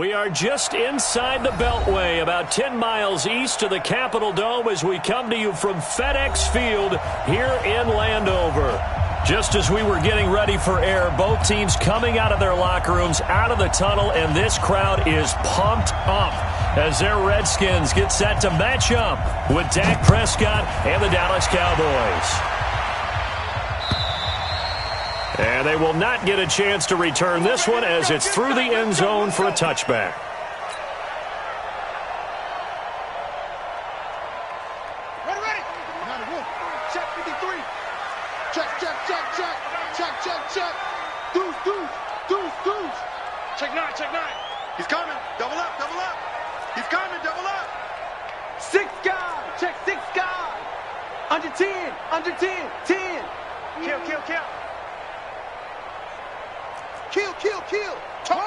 We are just inside the Beltway, about 10 miles east of the Capitol Dome as we come to you from FedEx Field here in Landover. Just as we were getting ready for air, both teams coming out of their locker rooms, out of the tunnel, and this crowd is pumped up as their Redskins get set to match up with Dak Prescott and the Dallas Cowboys. And they will not get a chance to return this one as it's through the end zone for a touchback. Ready. Check 53. Check. Deuce. Check 9. He's coming. Double up. He's coming. Double up. 6 guy. Check 6 guy. Under 10. 10. Kill. Kill. Turn.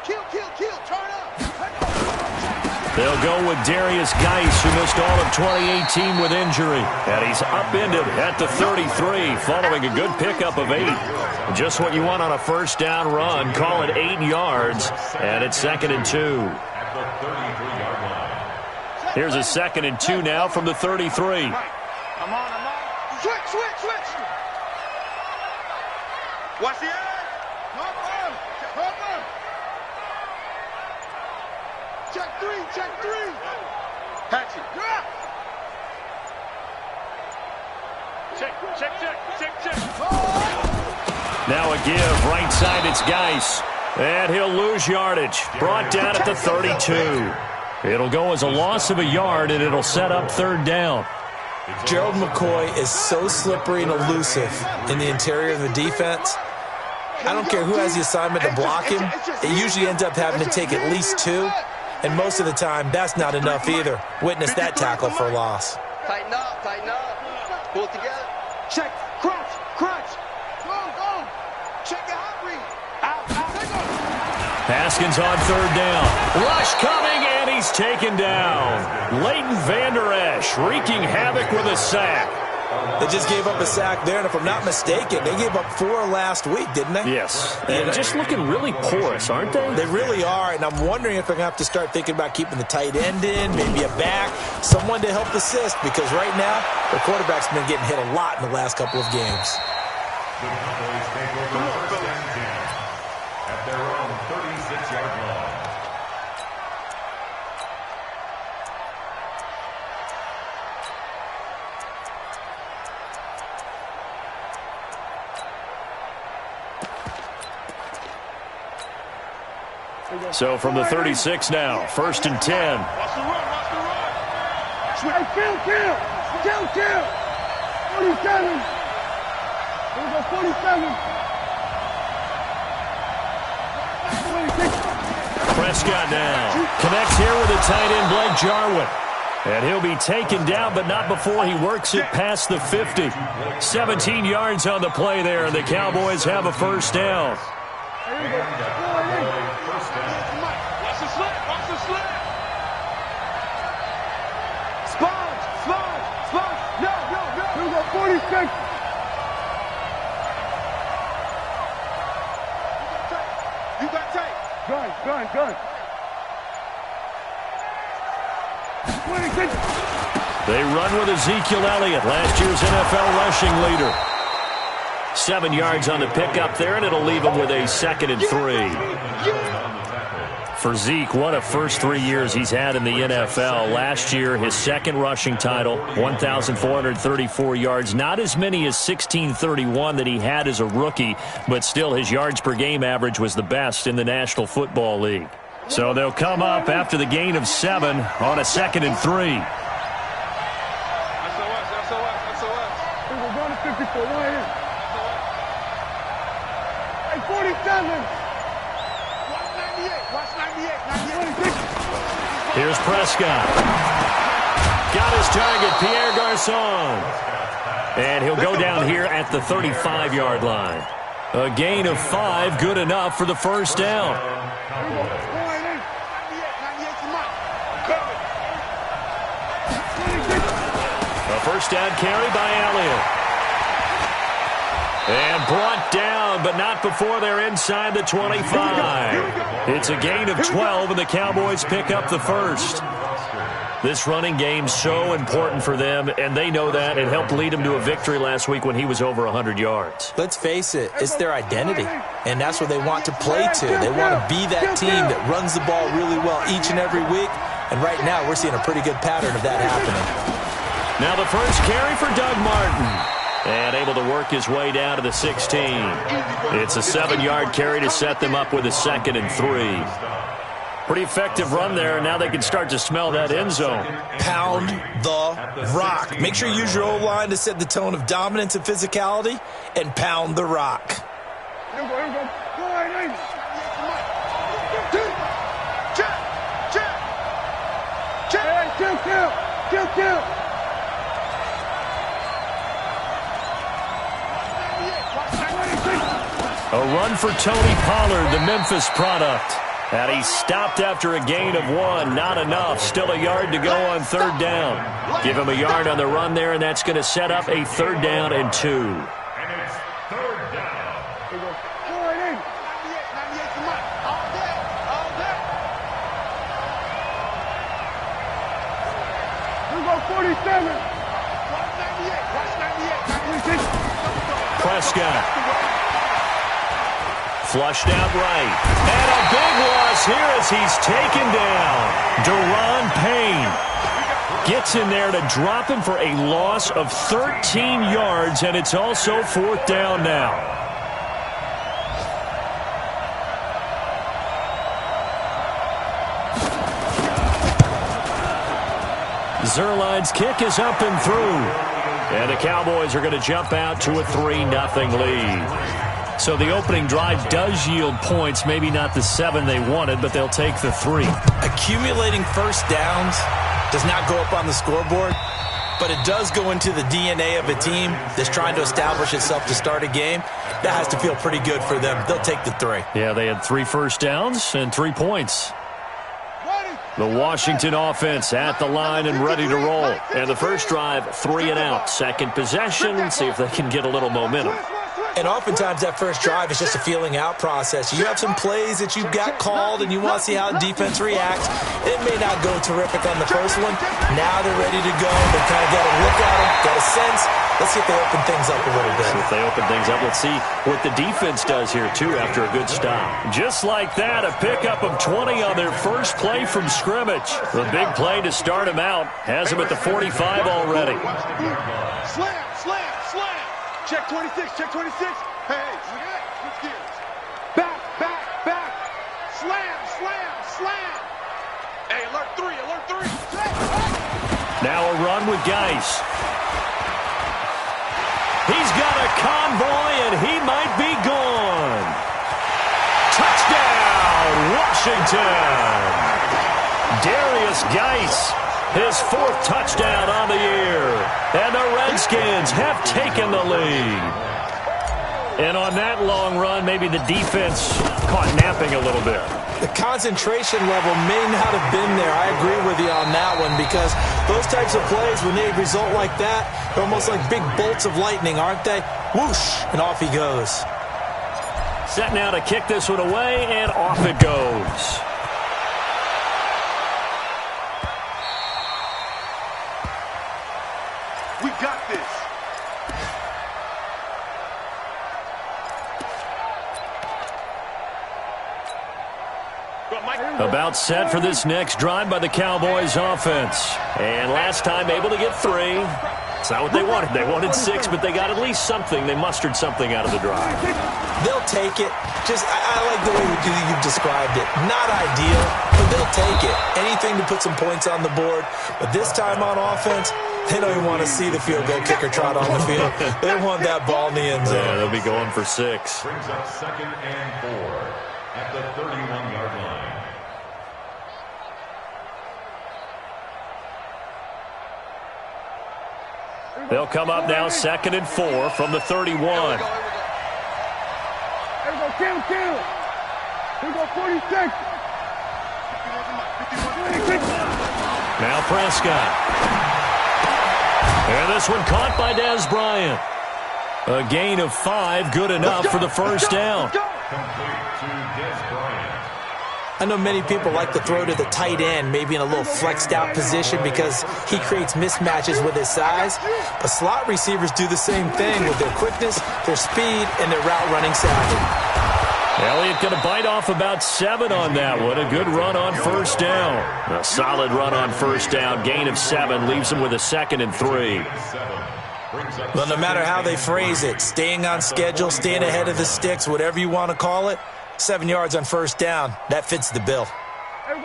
Kill. Turn up. They'll go with Darius Geis, who missed all of 2018 with injury. And he's upended at the 33, following a good pickup of 8. Just what you want on a first down run. Call it 8 yards, and it's 2nd and 2. Here's a 2nd and 2 now from the 33. I'm on. Switch. Watch the edge. Check 3. Patch it. Check. Now a give. Right side, it's Geis. And he'll lose yardage. Brought down at the 32. It'll go as a loss of a yard, and it'll set up 3rd down. Gerald McCoy is so slippery and elusive in the interior of the defense. I don't care who has the assignment to block him. It usually ends up having to take at least 2. And most of the time, that's not enough either. Witness that tackle for a loss. Tighten up. Pull it together. Check. Crunch. Go. Check the hot read. Out. Haskins on 3rd down. Rush coming, and he's taken down. Leighton Vander Esch wreaking havoc with a sack. They just gave up a sack there, and if I'm not mistaken, they gave up 4 last week, didn't they? Yes. And just looking really porous, aren't they? They really are, and I'm wondering if they're going to have to start thinking about keeping the tight end in, maybe a back, someone to help assist, because right now, the quarterback's been getting hit a lot in the last couple of games. At their own 36-yard line. So from the 36 now, 1st and 10. Watch the run. Hey, kill. 47. Here we go, 47. Prescott now connects here with a tight end, Blake Jarwin. And he'll be taken down, but not before he works it past the 50. 17 yards on the play there, and the Cowboys have a 1st down. Watch the slip. Sponge. No. Here we go, 46. You got tape. Gun. 26. They run with Ezekiel Elliott, last year's NFL rushing leader. 7 yards on the pickup there, and it'll leave him with a 2nd and 3. For Zeke, what a first 3 years he's had in the NFL. Last year, his 2nd rushing title, 1,434 yards. Not as many as 1,631 that he had as a rookie, but still his yards per game average was the best in the National Football League. So they'll come up after the gain of 7 on a 2nd and 3. We're going to 54. Right here. Hey, 47. Watch 98. Here's Prescott. Got his target, Pierre Garçon. And he'll go down here at the 35-yard line. A gain of 5, good enough for the 1st down. A 1st down carry by Elliott. And brought down, but not before they're inside the 25. It's a gain of 12, and the Cowboys pick up the first. This running game's so important for them, and they know that. It helped lead them to a victory last week when he was over 100 yards. Let's face it, it's their identity, and that's what they want to play to. They want to be that team that runs the ball really well each and every week, and right now we're seeing a pretty good pattern of that happening. Now the first carry for Doug Martin, and able to work his way down to the 16. It's a 7-yard carry to set them up with a 2nd and 3. Pretty effective run there, and now they can start to smell that end zone. Pound the rock. Make sure you use your O-line to set the tone of dominance and physicality, and pound the rock. A run for Tony Pollard, the Memphis product. And he stopped after a gain of 1. Not enough. Still a yard to go on 3rd down. Give him a yard on the run there, and that's going to set up a 3rd down and 2. And it's 3rd down. Prescott. Flushed out right. And a big loss here as he's taken down. Deron Payne gets in there to drop him for a loss of 13 yards, and it's also 4th down now. Zuerlein's kick is up and through. And the Cowboys are going to jump out to a 3-0 lead. So the opening drive does yield points, maybe not the 7 they wanted, but they'll take the 3. Accumulating first downs does not go up on the scoreboard, but it does go into the DNA of a team that's trying to establish itself to start a game. That has to feel pretty good for them. They'll take the 3. Yeah, they had 3 first downs and 3 points. The Washington offense at the line and ready to roll. And the first drive, 3 and out. Second possession, see if they can get a little momentum. And oftentimes that first drive is just a feeling out process. You have some plays that you've got called and you want to see how the defense reacts. It may not go terrific on the first one. Now they're ready to go. They kind of got a look at them, got a sense. Let's see if they open things up a little bit. If they open things up, let's see what the defense does here, too, after a good stop. Just like that, a pickup of 20 on their first play from scrimmage. The big play to start him out has him at the 45 already. Slam, slam, slam. Check 26, check 26. Hey, look at that. Switch gears. Back, back, back. Slam, slam, slam. Hey, alert 3, alert 3. Now a run with Geis. He's got a convoy, and he might be gone. Touchdown, Washington. Darius Geis, his 4th touchdown on the year. And the Redskins have taken the lead. And on that long run, maybe the defense caught napping a little bit. The concentration level may not have been there. I agree with you on that one because those types of plays, when they result like that, they're almost like big bolts of lightning, aren't they? Whoosh, and off he goes. Set now to kick this one away, and off it goes. We got this. About set for this next drive by the Cowboys offense. And last time able to get 3. It's not what they wanted. They wanted 6, but they got at least something. They mustered something out of the drive. They'll take it. I like the way you've described it. Not ideal, but they'll take it. Anything to put some points on the board. But this time on offense, they don't even want to see the field goal kicker trot on the field. They want that ball in the end zone. Yeah, they'll be going for 6. Brings up 2nd and 4 at the 31-yard line. They'll come up now 2nd and 4 from the 31. Here we go, kill. Here we go, 46. Now Prescott. And this one caught by Dez Bryant. A gain of 5, good enough for the first down. I know many people like to throw to the tight end, maybe in a little flexed out position because he creates mismatches with his size. But slot receivers do the same thing with their quickness, their speed, and their route running savvy. Elliott going to bite off about 7 on that one. A good run on first down. A solid run on first down. Gain of 7 leaves him with a 2nd and 3. Well, no matter how they phrase it, staying on schedule, staying ahead of the sticks, whatever you want to call it, 7 yards on first down, that fits the bill. 51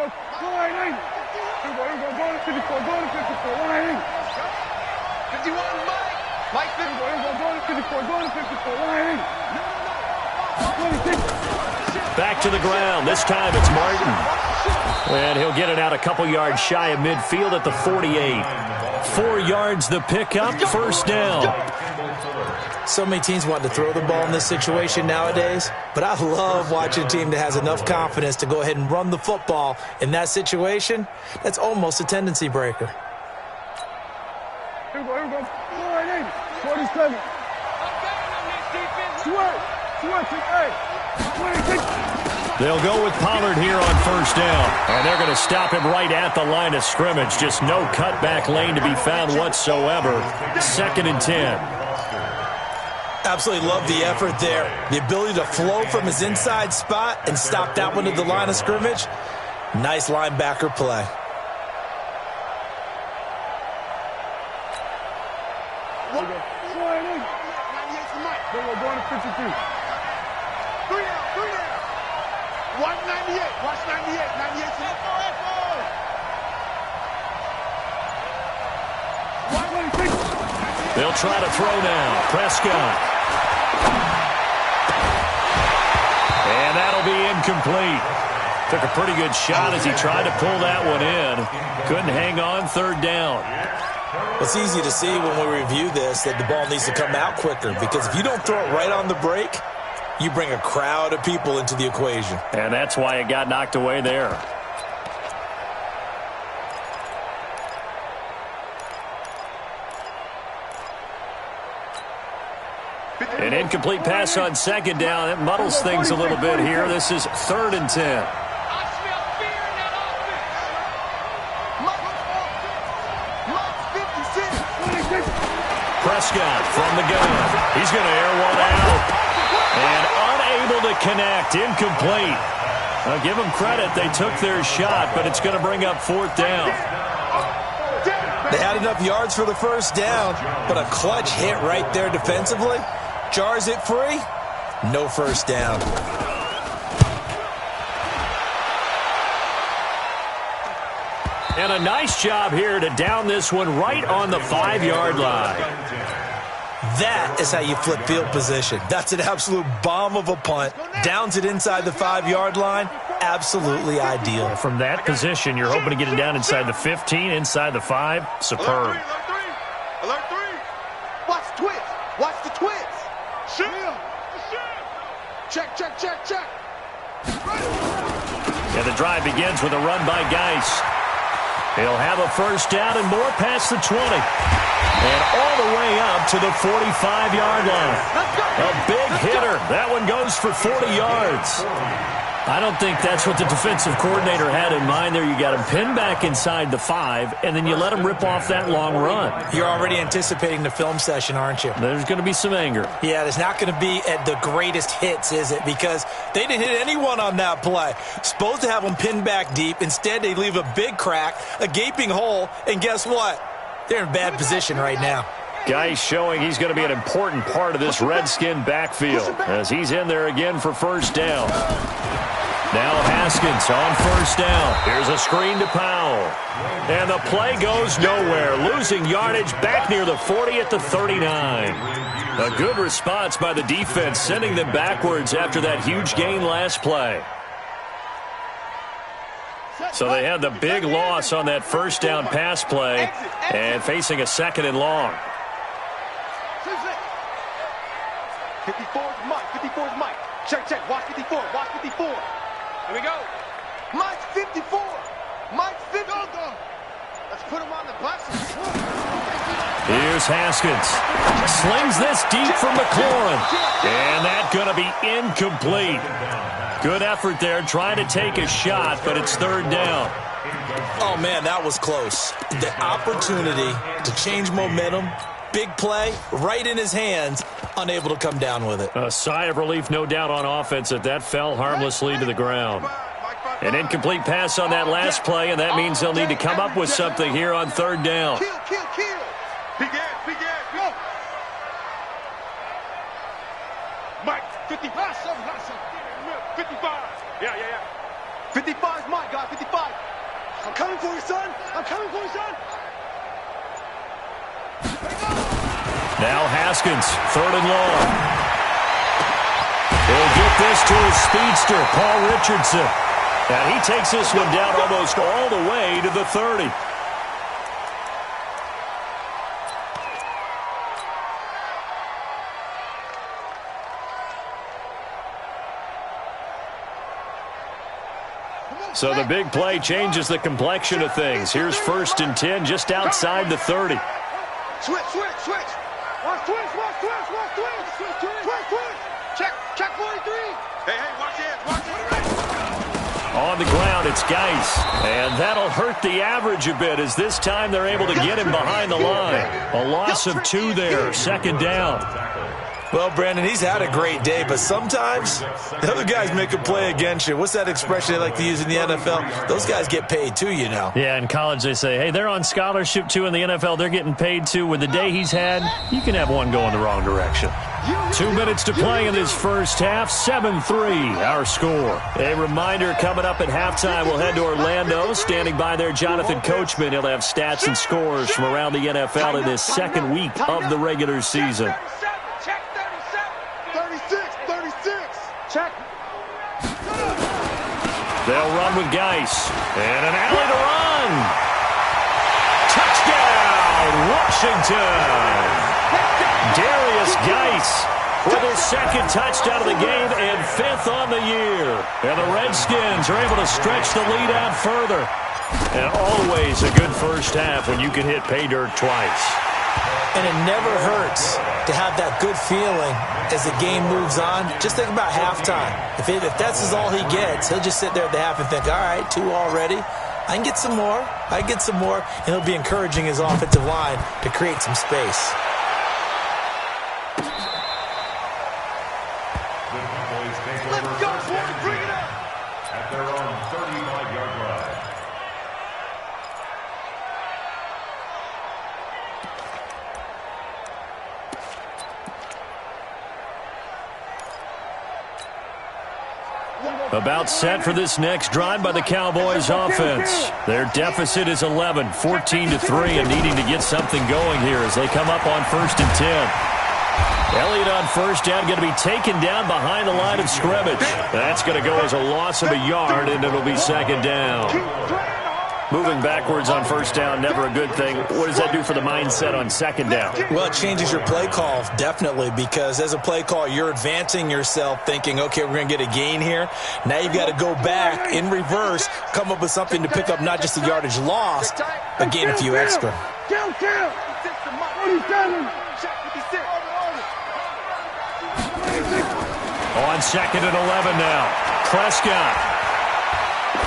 Mike 54. Back to the ground. This time it's Martin. And he'll get it out a couple yards shy of midfield at the 48. 4 yards the pickup, first down. So many teams want to throw the ball in this situation nowadays, but I love watching a team that has enough confidence to go ahead and run the football in that situation. That's almost a tendency breaker. Here we go. 47. They'll go with Pollard here on first down. And they're going to stop him right at the line of scrimmage. Just no cutback lane to be found whatsoever. 2nd and 10. Absolutely love the effort there. The ability to flow from his inside spot and stop that one at the line of scrimmage. Nice linebacker play. Going to 52. 3 down. Watch 98. Watch 98. 98. They'll try to throw now. Prescott. And that'll be incomplete. Took a pretty good shot as he tried to pull that one in. Couldn't hang on, 3rd down. It's easy to see when we review this that the ball needs to come out quicker, because if you don't throw it right on the break, you bring a crowd of people into the equation. And that's why it got knocked away there. An incomplete pass on 2nd down. It muddles things a little bit here. This is 3rd and 10. Prescott from the gun. He's going to air one out. And unable to connect. Incomplete. Now, give them credit. They took their shot, but it's going to bring up 4th down. They had enough yards for the first down, but a clutch hit right there defensively. Jars it free. No first down. And a nice job here to down this one right on the 5-yard line. That is how you flip field position. That's an absolute bomb of a punt. Downs it inside the 5-yard line. Absolutely ideal. From that position, you're hoping to get it down inside the 15, inside the 5. Superb. Alert 3. Watch the twist. Watch the twist. Check. And the drive begins with a run by Geis. He'll have a first down and more past the 20. And all the way up to the 45-yard line. A big hitter. That one goes for 40 yards. I don't think that's what the defensive coordinator had in mind there. You got him pinned back inside the 5, and then you let him rip off that long run. You're already anticipating the film session, aren't you? There's going to be some anger. Yeah, there's not going to be at the greatest hits, is it? Because they didn't hit anyone on that play. Supposed to have them pinned back deep. Instead, they leave a big crack, a gaping hole, and guess what? They're in bad position right now. Geis showing he's going to be an important part of this Redskin backfield as he's in there again for first down. Now Haskins on first down. Here's a screen to Powell. And the play goes nowhere. Losing yardage back near the 40 at the 39. A good response by the defense, sending them backwards after that huge gain last play. So they had the big loss on that first down pass play and facing a 2nd and long. 54's Mike. Check. Watch 54. Here we go. Mike's 54. Let's put him on the bus. Here's Haskins. Slings this deep from McLaurin. And that's going to be incomplete. Good effort there trying to take a shot, but it's third down. Oh, man, that was close. The opportunity to change momentum, big play, right in his hands, unable to come down with it. A sigh of relief, no doubt, on offense that fell harmlessly to the ground. An incomplete pass on that last play, and that means they'll need to come up with something here on third down. Kill. Begin. Go. Mike, 55. 55. Yeah. 55 is my guy, 55. I'm coming for you, son. Now Haskins, third and long. He'll get this to his speedster, Paul Richardson. And he takes this one down almost all the way to the 30. So the big play changes the complexion of things. Here's 1st and 10 just outside the 30. Switch. Watch switch. Check 43. Hey, watch it. On the ground, it's Geis. And that'll hurt the average a bit as this time they're able to get him behind the line. A loss of 2 there, second down. Well, Brandon, he's had a great day, but sometimes the other guys make a play against you. What's that expression they like to use in the NFL? Those guys get paid too, you know. Yeah, in college they say, hey, they're on scholarship too. In the NFL, they're getting paid too. With the day he's had, you can have one go in the wrong direction. 2 minutes to play in this first half, 7-3, our score. A reminder, coming up at halftime, we'll head to Orlando. Standing by there, Jonathan Coachman. He'll have stats and scores from around the NFL in this second week of the regular season. Check. They'll run with Geis. And an alley to run. Touchdown, Washington. Darius Geis with his second touchdown of the game and 5th on the year. And the Redskins are able to stretch the lead out further. And always a good first half when you can hit pay dirt twice. And it never hurts to have that good feeling as the game moves on. Just think about halftime. If that's all he gets, he'll just sit there at the half and think, all right, 2 already. I can get some more. And he'll be encouraging his offensive line to create some space. Let's go, boys. Bring it up. At their own 35-yard line. About set for this next drive by the Cowboys offense. Their deficit is 11, 14-3, and needing to get something going here as they come up on 1st and 10. Elliott on first down, going to be taken down behind the line of scrimmage. That's going to go as a loss of a yard, and it'll be second down. Moving backwards on first down, never a good thing. What does that do for the mindset on second down? Well, it changes your play call, definitely, because as a play call, you're advancing yourself thinking, okay, we're going to get a gain here. Now you've got to go back in reverse, come up with something to pick up not just the yardage lost, but gain a few extra. On 2nd and 11 now. Prescott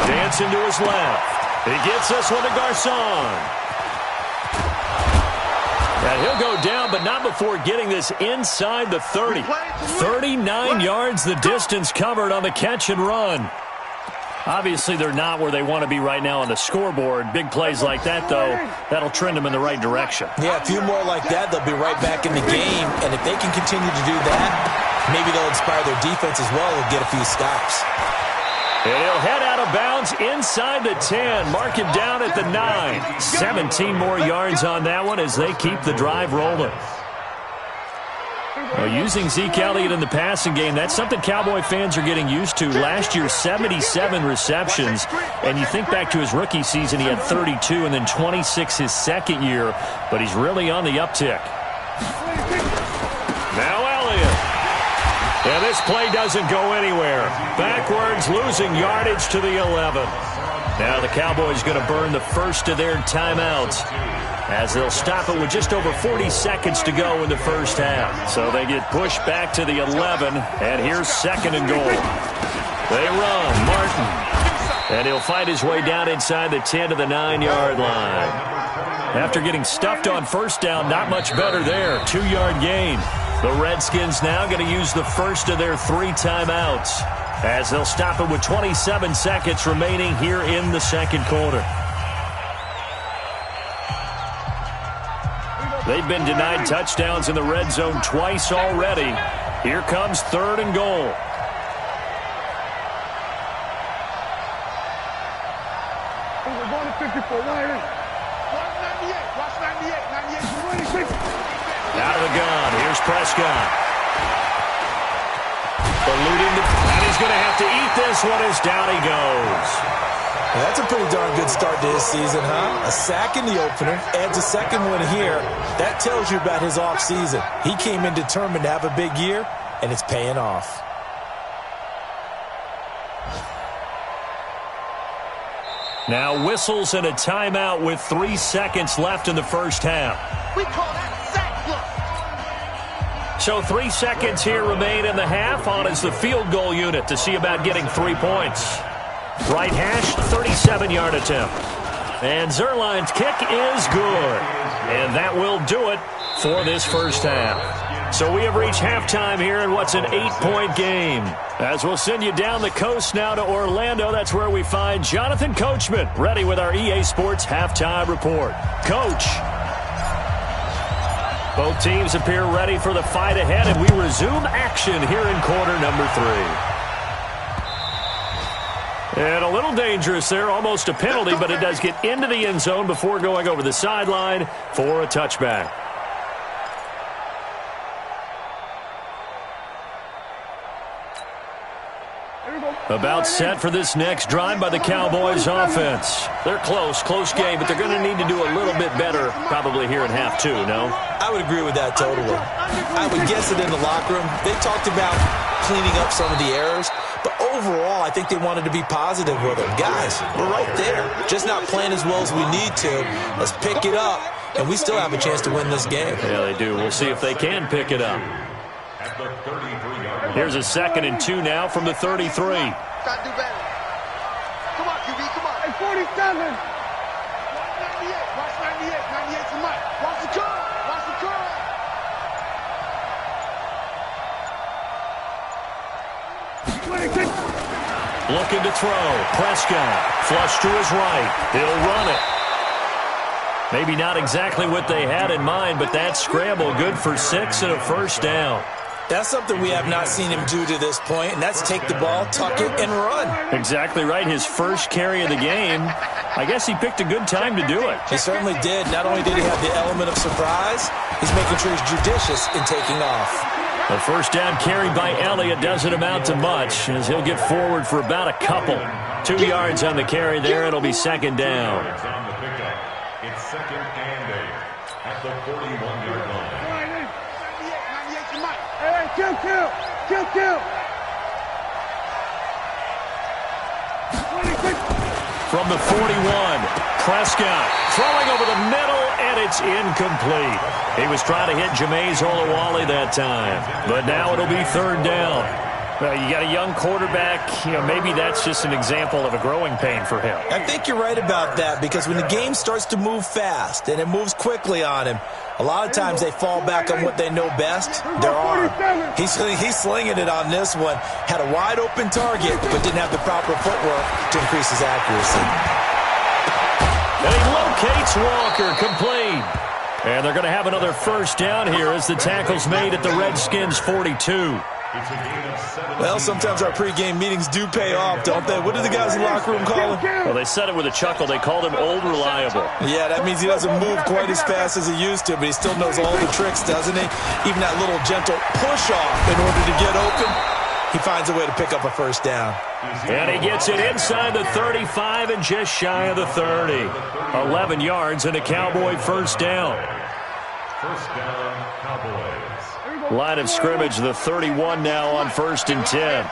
dancing to his left. He gets this one to Garcon. And he'll go down, but not before getting this inside the 30. 39 yards the distance covered on the catch and run. Obviously, they're not where they want to be right now on the scoreboard. Big plays like that, though, that'll trend them in the right direction. Yeah, a few more like that, they'll be right back in the game. And if they can continue to do that, maybe they'll inspire their defense as well and get a few stops. And he'll head out of bounds inside the 10. Mark him down at the 9. 17 more yards on that one as they keep the drive rolling. Well, using Zeke Elliott in the passing game, that's something Cowboy fans are getting used to. Last year, 77 receptions. And you think back to his rookie season, he had 32 and then 26 his second year. But he's really on the uptick. Now Elliott. And this play doesn't go anywhere. Backwards, losing yardage to the 11. Now the Cowboys going to burn the first of their timeouts as they'll stop it with just over 40 seconds to go in the first half. So they get pushed back to the 11, and here's second and goal. They run. Martin. And he'll fight his way down inside the 10 to the 9-yard line. After getting stuffed on first down, not much better there. 2-yard gain. The Redskins now going to use the first of their 3 timeouts as they'll stop it with 27 seconds remaining here in the second quarter. They've been denied touchdowns in the red zone twice already. Here comes third and goal. We're going to 54. Watch 98. Out of the gun. Here's Prescott. Eluding and he's going to have to eat this one as down he goes. Well, that's a pretty darn good start to his season, huh? A sack in the opener, adds a second one here. That tells you about his offseason. He came in determined to have a big year, and it's paying off. Now whistles and a timeout with 3 seconds left in the first half. We call that sack block. So 3 seconds here remain in the half. On is the field goal unit to see about getting 3 points. Right hash, 37-yard attempt. And Zerline's kick is good. And that will do it for this first half. So we have reached halftime here in what's an 8-point game. As we'll send you down the coast now to Orlando, that's where we find Jonathan Coachman, ready with our EA Sports Halftime Report. Coach. Both teams appear ready for the fight ahead, and we resume action here in quarter number 3. And a little dangerous there, almost a penalty, but it does get into the end zone before going over the sideline for a touchback. About set for this next drive by the Cowboys offense. They're close game, but they're going to need to do a little bit better probably here in half 2, no? I would agree with that totally. I would guess it in the locker room. They talked about cleaning up some of the errors, but overall, I think they wanted to be positive with it. Guys, we're right there. Just not playing as well as we need to. Let's pick it up, and we still have a chance to win this game. Yeah, they do. We'll see if they can pick it up. Here's a 2nd and 2 now from the 33. Try to do better. Come on, QB, come on. Hey, 47. Watch 98. 98 to Mike. Watch the curve. Looking to throw. Prescott. Flush to his right. He'll run it. Maybe not exactly what they had in mind, but that scramble good for 6 and a first down. That's something we have not seen him do to this point, and that's take the ball, tuck it, and run. Exactly right. His first carry of the game. I guess he picked a good time to do it. He certainly did. Not only did he have the element of surprise, he's making sure he's judicious in taking off. The first down carry by Elliott doesn't amount to much as he'll get forward for about a couple. 2 yards on the carry there. It'll be second down. It's second and 8 at the 41-yard line. Kill. From the 41, Prescott throwing over the middle, and it's incomplete. He was trying to hit Jameis Olawale that time, but now it'll be third down. Well, you got a young quarterback. Maybe that's just an example of a growing pain for him. I think you're right about that because when the game starts to move fast and it moves quickly on him, a lot of times they fall back on what they know best, their arm. He's slinging it on this one. Had a wide open target, but didn't have the proper footwork to increase his accuracy. And he locates Walker, complete. And they're going to have another first down here as the tackle's made at the Redskins' 42. Well, sometimes our pregame meetings do pay off, don't they? What do the guys in the locker room call him? Well, they said it with a chuckle. They called him Old Reliable. Yeah, that means he doesn't move quite as fast as he used to, but he still knows all the tricks, doesn't he? Even that little gentle push-off in order to get open, he finds a way to pick up a first down. And he gets it inside the 35 and just shy of the 30. 11 yards and a Cowboy first down. First down, Cowboys. Line of scrimmage, the 31 now on 1st and 10.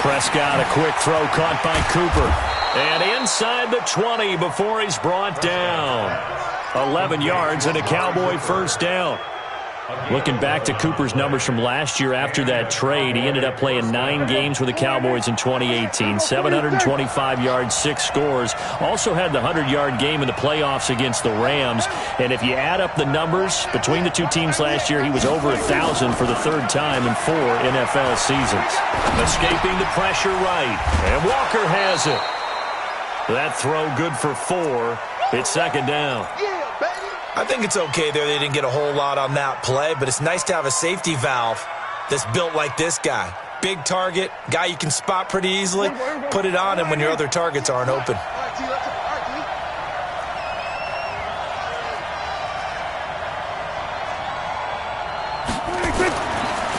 Prescott, a quick throw caught by Cooper. And inside the 20 before he's brought down. 11 yards and a Cowboy first down. Looking back to Cooper's numbers from last year after that trade, he ended up playing 9 games with the Cowboys in 2018. 725 yards, 6 scores. Also had the 100-yard game in the playoffs against the Rams. And if you add up the numbers between the two teams last year, he was over 1,000 for the 3rd time in 4 NFL seasons. Escaping the pressure right. And Walker has it. That throw good for 4. It's 2nd down. I think it's okay there they didn't get a whole lot on that play, but it's nice to have a safety valve that's built like this guy. Big target, guy you can spot pretty easily. Put it on him when your other targets aren't open.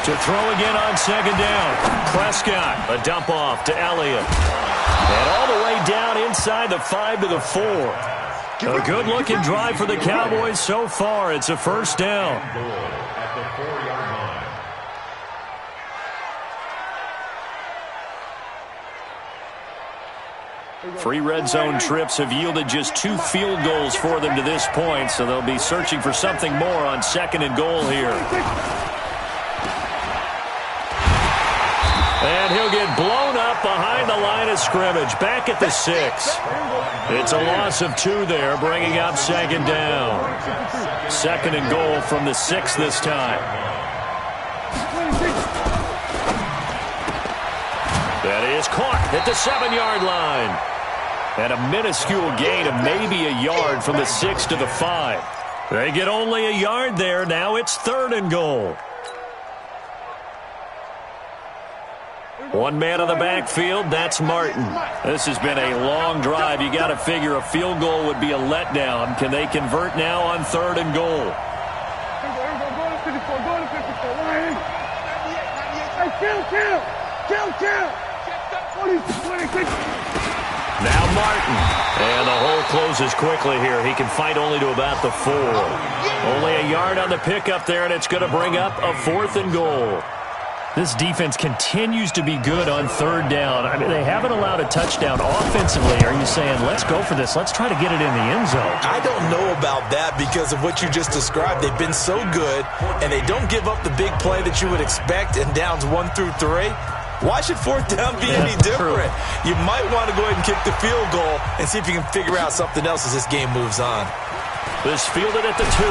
To throw again on 2nd down. Prescott, a dump off to Elliott. And all the way down inside the 5 to the 4. A good-looking drive for the Cowboys so far. It's a first down. At the 4-yard line. 3 red zone trips have yielded just 2 field goals for them to this point, so they'll be searching for something more on 2nd and goal here. And he'll get blown up behind the line of scrimmage, back at the 6. It's a loss of 2 there, bringing up 2nd down. 2nd and goal from the 6 this time. That is caught at the 7-yard line. And a minuscule gain of maybe a yard from the 6 to the 5. They get only a yard there. Now it's 3rd and goal. One man on the backfield, that's Martin. This has been a long drive. You got to figure a field goal would be a letdown. Can they convert now on 3rd and goal? Now Martin. And the hole closes quickly here. He can fight only to about the 4. Only a yard on the pickup there, and it's going to bring up a 4th and goal. This defense continues to be good on 3rd down. I mean, they haven't allowed a touchdown offensively. Are you saying, let's go for this? Let's try to get it in the end zone. I don't know about that because of what you just described. They've been so good, and they don't give up the big play that you would expect in downs 1 through 3. Why should 4th down be any different? You might want to go ahead and kick the field goal and see if you can figure out something else as this game moves on. This fielded at the 2.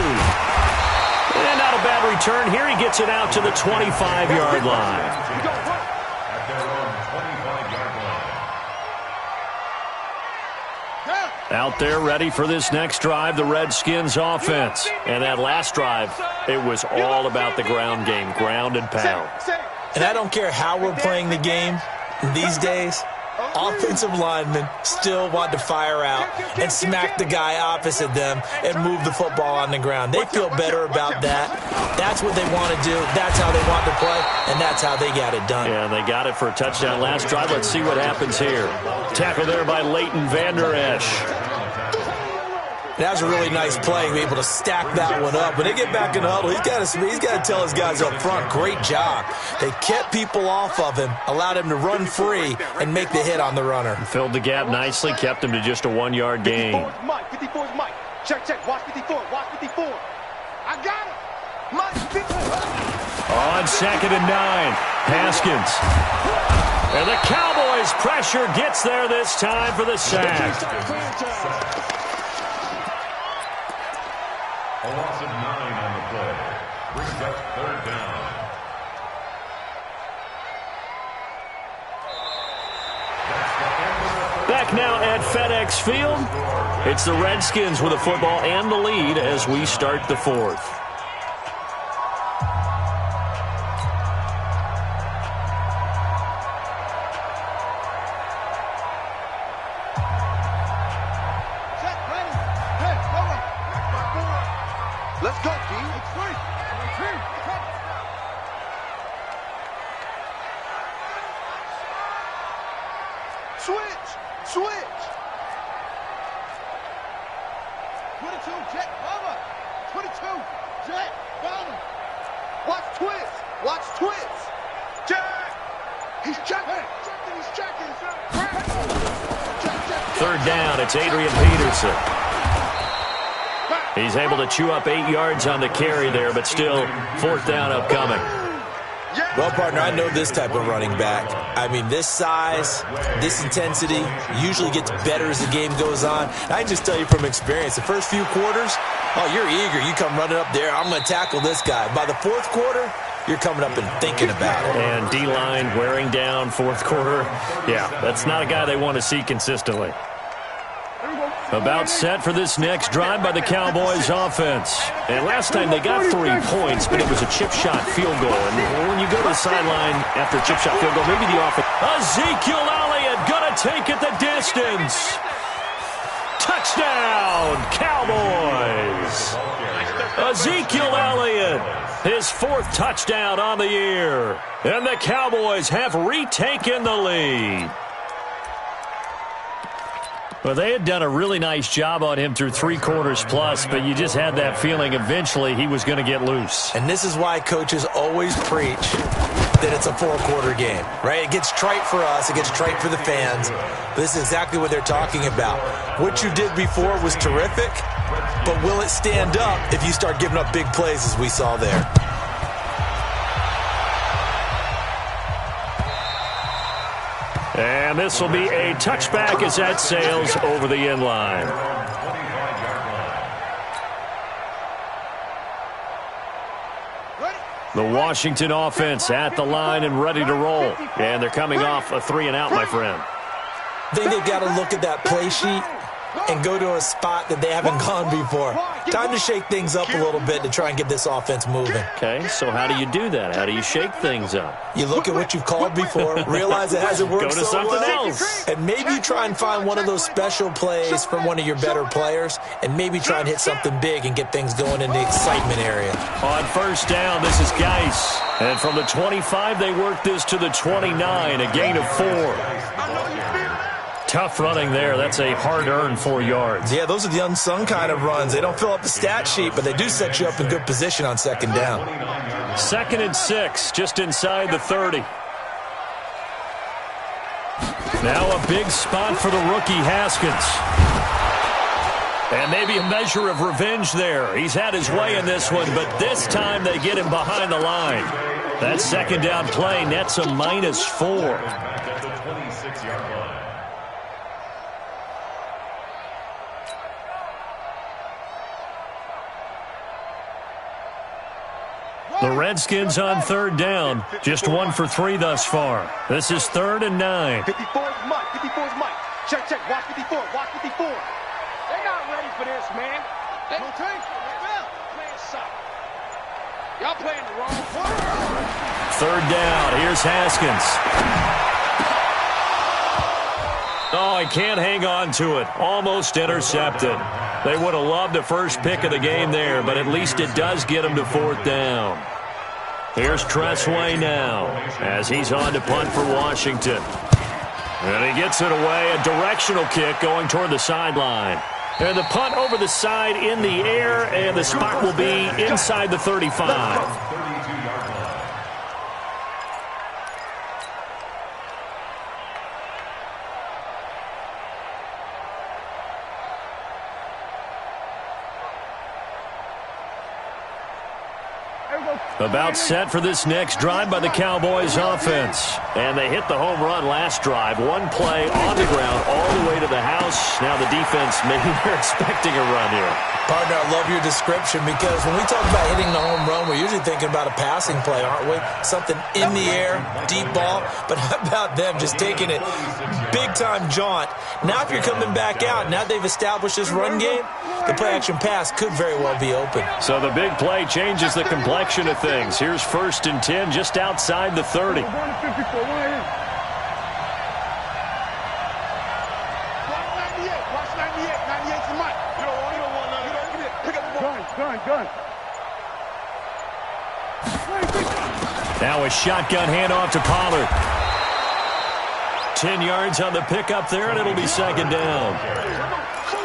And not a bad return. Here he gets it out to the 25-yard line. At their own 25-yard line. Out there ready for this next drive, the Redskins offense. And that last drive, it was all about the ground game, ground and pound. And I don't care how we're playing the game these days, offensive linemen still want to fire out and smack the guy opposite them and move the football on the ground. They feel better about that. That's what they want to do. That's how they want to play, and that's how they got it done. Yeah, they got it for a touchdown last drive. Let's see what happens here. Tackle there by Leighton Vander Esch. That was a really nice play, to be able to stack that one up. When they get back in the huddle, he's got to tell his guys up front, great job. They kept people off of him, allowed him to run free and make the hit on the runner. Filled the gap nicely, kept him to just a 1-yard gain. 54 is Mike. Check, watch 54, watch 54. I got it. Mike, 54. On 2nd and 9, Haskins. And the Cowboys' pressure gets there this time for the sack. A loss of 9 on the play. Brings up 3rd down. Back now at FedEx Field. It's the Redskins with the football and the lead as we start the 4th. Let's go, G. Switch. 22, jet, bomber. 22, jet, bomber. Watch twist. Watch twins. Jack. He's checking. He's checking. Third down, it's Adrian Peterson. He's able to chew up 8 yards on the carry there, but still fourth down upcoming. Well, partner, I know this type of running back. I mean, this size, this intensity usually gets better as the game goes on. I can just tell you from experience, the first few quarters, oh, you're eager. You come running up there, I'm going to tackle this guy. By the fourth quarter, you're coming up and thinking about it. And D-line wearing down fourth quarter. Yeah, that's not a guy they want to see consistently. About set for this next drive by the Cowboys offense. And last time they got 3 points, but it was a chip shot field goal. And when you go to the sideline after a chip shot field goal, maybe the offense. Ezekiel Elliott going to take it the distance. Touchdown, Cowboys. Ezekiel Elliott, his 4th touchdown on the year. And the Cowboys have retaken the lead. Well, they had done a really nice job on him through 3 quarters plus, but you just had that feeling eventually he was going to get loose. And this is why coaches always preach that it's a 4-quarter game, right? It gets trite for us. It gets trite for the fans. But this is exactly what they're talking about. What you did before was terrific, but will it stand up if you start giving up big plays as we saw there? And this will be a touchback as that sails over the end line. The Washington offense at the line and ready to roll. And they're coming off a 3-and-out, my friend. I think they've got to look at that play sheet and go to a spot that they haven't gone before. Time to shake things up a little bit to try and get this offense moving. Okay, so how do you do that? How do you shake things up? You look at what you've called before, realize it hasn't worked Go to so something well, else. and maybe you try and find one of those special plays from one of your better players, and maybe try and hit something big and get things going in the excitement area. On first down, this is Geis. And from the 25, they work this to the 29, a gain of 4. Tough running there. That's a hard-earned 4 yards. Yeah, those are the unsung kind of runs. They don't fill up the stat sheet, but they do set you up in good position on second down. 2nd and 6, just inside the 30. Now a big spot for the rookie Haskins. And maybe a measure of revenge there. He's had his way in this one, but this time they get him behind the line. That second down play nets a -4. The Redskins on third down, just 1 for 3 thus far. This is 3rd and 9. 54 is Mike. 54 is Mike. Check, check. Watch 54. Watch 54. They're not ready for this, man. They don't take it. Playing soft. Y'all playing the wrong quarter. 3rd down. Here's Haskins. Oh, he can't hang on to it. Almost intercepted. They would have loved the first pick of the game there, but at least it does get him to 4th down. Here's Tressway now as he's on to punt for Washington. And he gets it away, a directional kick going toward the sideline. And the punt over the side in the air, and the spot will be inside the 35. About set for this next drive by the Cowboys offense. And they hit the home run last drive. 1 play on the ground all the way to the house. Now the defense, maybe they're expecting a run here. Partner, I love your description because when we talk about hitting the home run, we're usually thinking about a passing play, aren't we? Something in the air, deep ball. But how about them just taking it big-time jaunt? Now if you're coming back out, now they've established this run game, the play-action pass could very well be open. So the big play changes the complexion of things. Here's 1st and 10 just outside the 30. Now a shotgun handoff to Pollard. 10 yards on the pickup there, and it'll be 2nd down.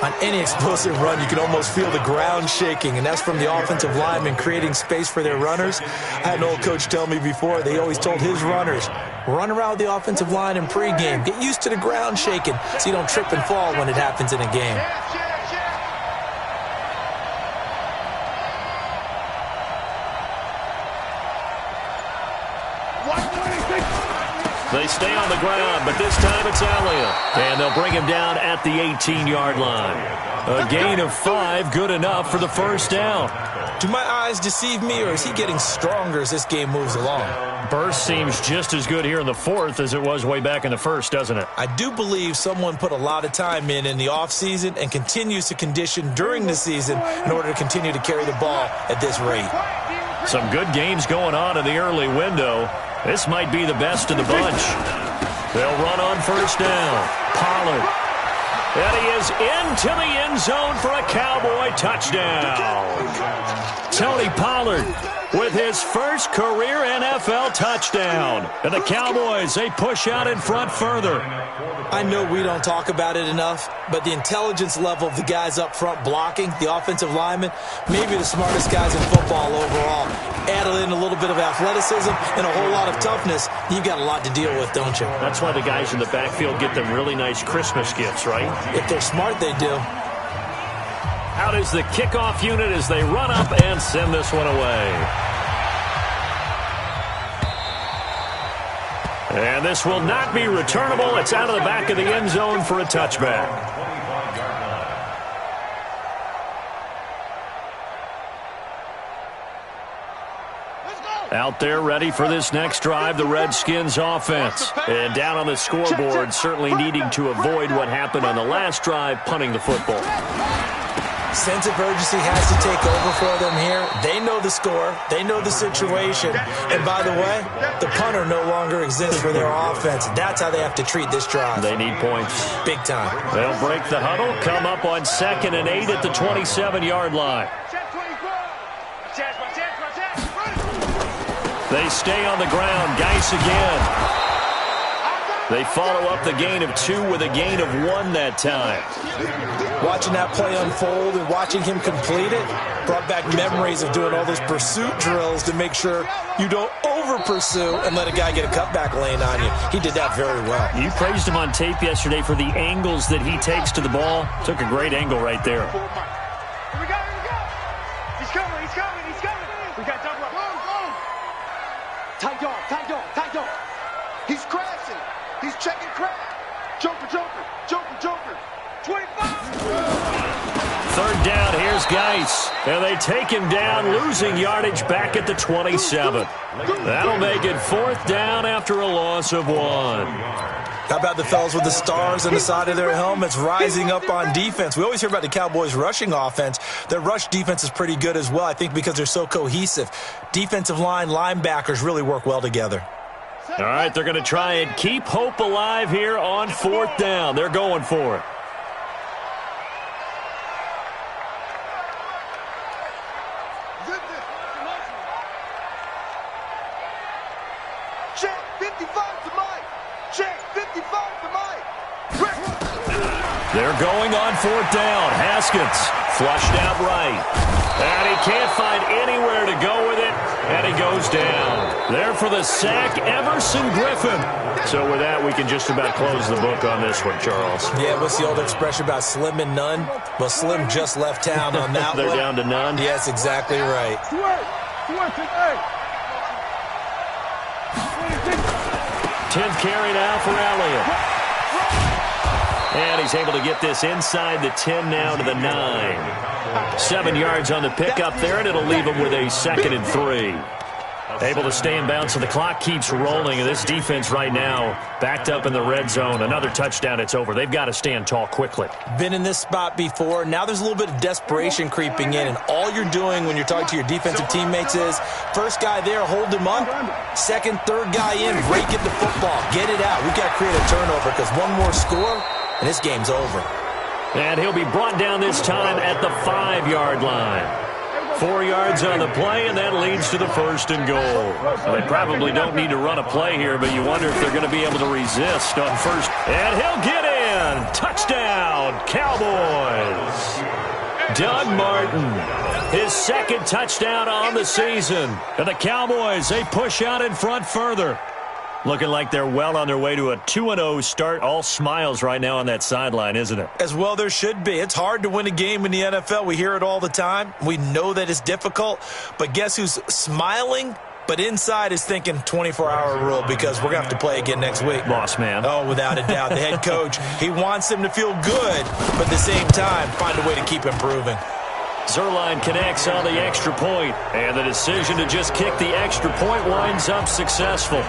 On any explosive run, you can almost feel the ground shaking, and that's from the offensive linemen creating space for their runners. I had an old coach tell me before, they always told his runners, run around the offensive line in pregame. Get used to the ground shaking so you don't trip and fall when it happens in a game. They stay on the ground, but this time it's Elliott. And they'll bring him down at the 18-yard line. A gain of 5, good enough for the first down. Do my eyes deceive me, or is he getting stronger as this game moves along? Burst seems just as good here in the fourth as it was way back in the first, doesn't it? I do believe someone put a lot of time in the offseason and continues to condition during the season in order to continue to carry the ball at this rate. Some good games going on in the early window. This might be the best of the bunch. They'll run on first down. Pollard. And he is into the end zone for a Cowboy touchdown. Tony Pollard with his first career NFL touchdown. And the Cowboys, they push out in front further. I know we don't talk about it enough, but the intelligence level of the guys up front blocking, the offensive linemen, maybe the smartest guys in football overall. Add in a little bit of athleticism and a whole lot of toughness, you've got a lot to deal with, don't you? That's why the guys in the backfield get them really nice Christmas gifts, right? If they're smart, they do. Out is the kickoff unit as they run up and send this one away. And this will not be returnable. It's out of the back of the end zone for a touchback. Out there ready for this next drive, the Redskins offense. And down on the scoreboard, certainly needing to avoid what happened on the last drive, punting the football. Sense of urgency has to take over for them here. They know the score. They know the situation. And by the way, the punter no longer exists for their offense. That's how they have to treat this drive. They need points. Big time. They'll break the huddle, come up on 2nd and 8 at the 27-yard line. They stay on the ground. Geis again. They follow up the gain of 2 with a gain of 1 that time. Watching that play unfold and watching him complete it brought back memories of doing all those pursuit drills to make sure you don't over-pursue and let a guy get a cutback lane on you. He did that very well. You praised him on tape yesterday for the angles that he takes to the ball. Took a great angle right there. Here we go. He's coming. We got double up. Tight dog. He's crashing. He's checking crash. Joker. 25. 3rd down, here's Geis. And they take him down, losing yardage back at the 27. That'll make it 4th down after a loss of 1. How about the fellas with the stars on the side of their helmets rising up on defense? We always hear about the Cowboys' rushing offense. Their rush defense is pretty good as well, I think, because they're so cohesive. Defensive line, linebackers really work well together. All right, they're going to try and keep hope alive here on 4th down. They're going for it. Check 55 to Mike. They're going on 4th down. Haskins flushed out right. And he can't find anywhere to go with it. And he goes down. There for the sack, Everson Griffin. So with that, we can just about close the book on this one, Charles. Yeah, what's the old expression about slim and none? Well, Slim just left town on that They're one. down to none? Yes, exactly right. 10th carry now for Elliott. And he's able to get this inside the 10 now to the 9. 7 yards on the pickup there, and it'll leave him with a 2nd and 3. Able to stay in bounds, so the clock keeps rolling, and this defense right now backed up in the red zone. Another touchdown, it's over. They've got to stand tall quickly. Been in this spot before. Now there's a little bit of desperation creeping in, and all you're doing when you're talking to your defensive teammates is, first guy there, hold him up. Second, third guy in, rake at the football. Get it out. We've got to create a turnover because one more score, and this game's over. And he'll be brought down this time at the 5-yard line. 4 yards on the play, and that leads to the 1st and goal. Well, they probably don't need to run a play here, but you wonder if they're going to be able to resist on 1st. And he'll get in. and touchdown, Cowboys. Doug Martin, his second touchdown on the season. And the Cowboys, they push out in front further. Looking like they're well on their way to a 2-0 start. All smiles right now on that sideline, isn't it? As well there should be. It's hard to win a game in the NFL. We hear it all the time. We know that it's difficult. But guess who's smiling? But inside is thinking 24-hour rule because we're going to have to play again next week. Boss man. Oh, without a doubt. The head coach, he wants him to feel good, but at the same time, find a way to keep improving. Zerline connects on the extra point, and the decision to just kick the extra point winds up successful.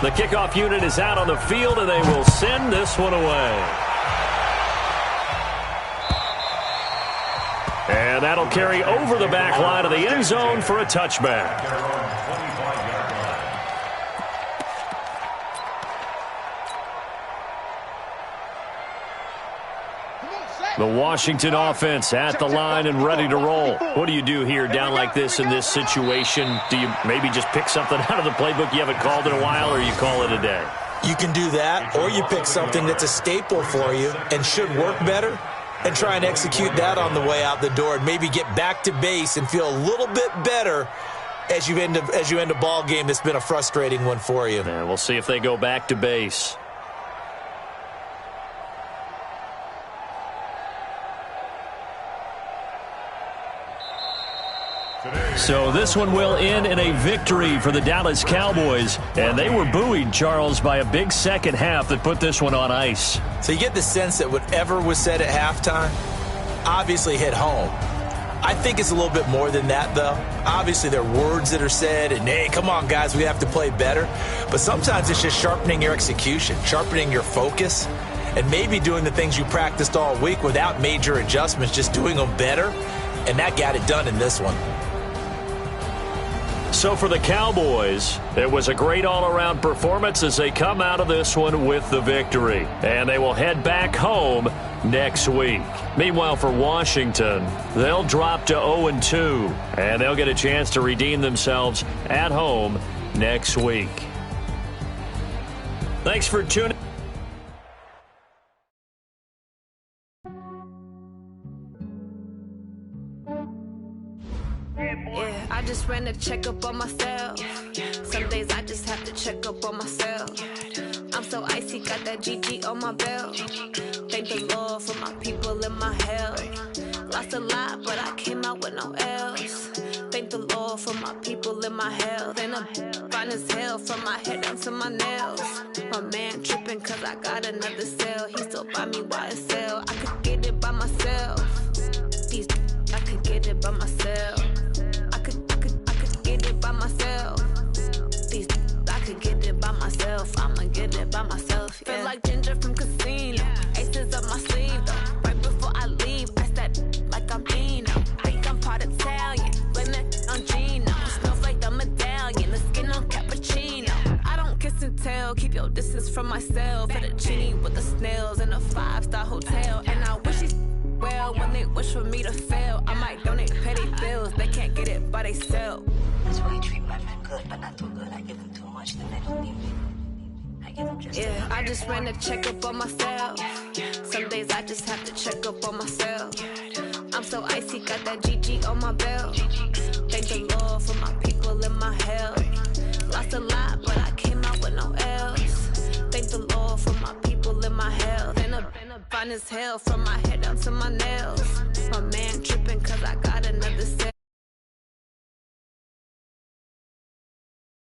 The kickoff unit is out on the field, and they will send this one away. And that'll carry over the back line of the end zone for a touchback. The Washington offense at the line and ready to roll. What do you do here down like this in this situation? Do you maybe just pick something out of the playbook you haven't called in a while, or you call it a day? You can do that, or you pick something that's a staple for you and should work better and try and execute that on the way out the door and maybe get back to base and feel a little bit better as you end a ball game that's been a frustrating one for you. And we'll see if they go back to base. So this one will end in a victory for the Dallas Cowboys. And they were buoyed, Charles, by a big second half that put this one on ice. So you get the sense that whatever was said at halftime obviously hit home. I think it's a little bit more than that, though. Obviously, there are words that are said, and, hey, come on, guys, we have to play better. But sometimes it's just sharpening your execution, sharpening your focus, and maybe doing the things you practiced all week without major adjustments, just doing them better. And that got it done in this one. So for the Cowboys, it was a great all-around performance as they come out of this one with the victory. And they will head back home next week. Meanwhile, for Washington, they'll drop to 0-2, and they'll get a chance to redeem themselves at home next week. Thanks for tuning. Yeah, I just ran a checkup on myself. Some days I just have to check up on myself. I'm so icy, got that GG on my belt. Thank the Lord for my people and my health. Lost a lot, but I came out with no else. Thank the Lord for my people and my health. And I'm fine as hell from my head down to my nails. My man tripping cause I got another cell. He still buy me YSL. I could get it by myself. These I could get it by myself. I could get it by myself. These I could get it by myself. I'ma get it by myself. Yeah. Feel like Ginger from Casino. Aces up my sleeve though. Right before I leave, I said like I'm Dino. Think I'm part Italian. Blame it on Gino. Snowflake the medallion. The skin on cappuccino. I don't kiss and tell. Keep your distance from myself. Fettuccine with the snails in a 5-star hotel. And I wish he's well when they wish for me to fail. I might donate petty bills. They can't get it by themselves. That's why I treat my men good, but not too good. I give them too much, then they don't need me. I give them just yeah, I just ran a checkup on myself. Some days I just have to check up on myself. I'm so icy, got that GG on my belt. Thank the Lord for my people and my health. Lost a lot, but I came out with no else. Thank the Lord for my people and my health. And I'm fine as hell from my head down to my nails. My man tripping cause I got another set.